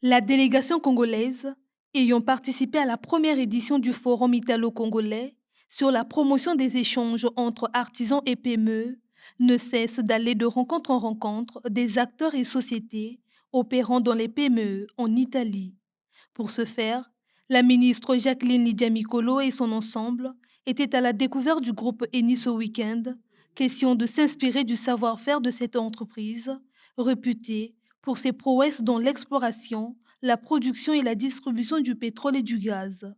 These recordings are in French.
La délégation congolaise, ayant participé à la première édition du Forum italo-congolais sur la promotion des échanges entre artisans et PME, ne cesse d'aller de rencontre en rencontre des acteurs et sociétés opérant dans les PME en Italie. Pour ce faire, la ministre Jacqueline Lydia-Mikolo et son ensemble étaient à la découverte du groupe Eni ce week-end, question de s'inspirer du savoir-faire de cette entreprise, réputée pour ses prouesses dans l'exploration, la production et la distribution du pétrole et du gaz.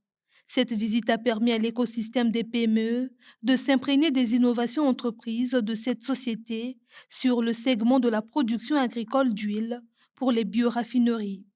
Cette visite a permis à l'écosystème des PME de s'imprégner des innovations entreprises de cette société sur le segment de la production agricole d'huile pour les bioraffineries.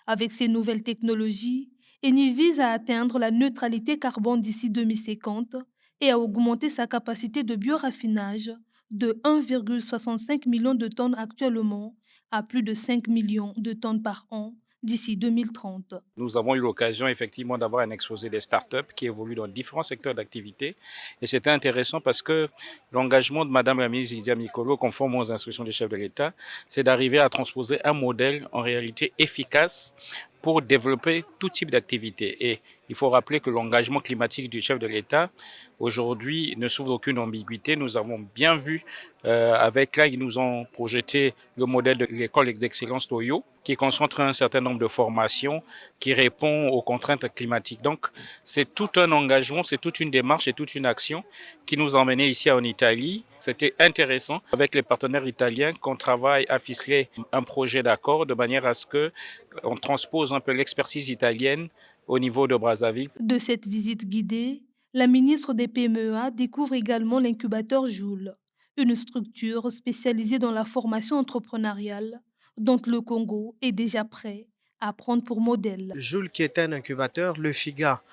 Avec ces nouvelles technologies, Eni vise à atteindre la neutralité carbone d'ici 2050 et à augmenter sa capacité de bioraffinage de 1,65 million de tonnes actuellement à plus de 5 millions de tonnes par an d'ici 2030. Nous avons eu l'occasion effectivement d'avoir un exposé des startups qui évoluent dans différents secteurs d'activité. Et c'était intéressant parce que l'engagement de Madame la ministre Lydia Mikolo, conforme aux instructions du chef de l'État, c'est d'arriver à transposer un modèle en réalité efficace pour développer tout type d'activité. Et il faut rappeler que l'engagement climatique du chef de l'État, aujourd'hui, ne souffre d'aucune ambiguïté. Nous avons bien vu, avec là, ils nous ont projeté le modèle de l'école d'excellence Toyo, qui concentre un certain nombre de formations qui répond aux contraintes climatiques. Donc, c'est tout un engagement, c'est toute une démarche et toute une action qui nous a emmenés ici en Italie. C'était intéressant avec les partenaires italiens qu'on travaille à ficeler un projet d'accord de manière à ce que on transpose un peu l'expertise italienne au niveau de Brazzaville. De cette visite guidée, la ministre des PMEA découvre également l'incubateur Joule, une structure spécialisée dans la formation entrepreneuriale dont le Congo est déjà prêt à prendre pour modèle. Joule, qui est un incubateur, le FIGA,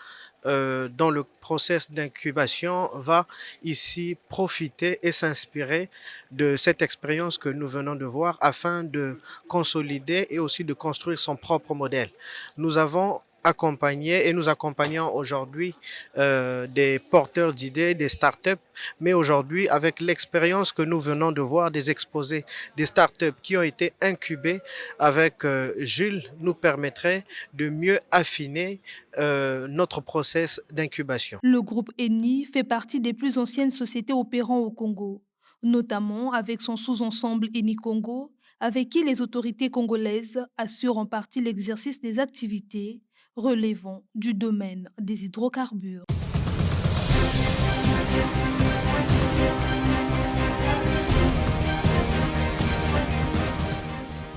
dans le process d'incubation, va ici profiter et s'inspirer de cette expérience que nous venons de voir afin de consolider et aussi de construire son propre modèle. Nous avons accompagné et nous accompagnons aujourd'hui des porteurs d'idées, des startups, mais aujourd'hui avec l'expérience que nous venons de voir des exposés des startups qui ont été incubées avec Jules nous permettrait de mieux affiner notre process d'incubation. Le groupe Eni fait partie des plus anciennes sociétés opérant au Congo, notamment avec son sous-ensemble Eni Congo, avec qui les autorités congolaises assurent en partie l'exercice des activités relevant du domaine des hydrocarbures.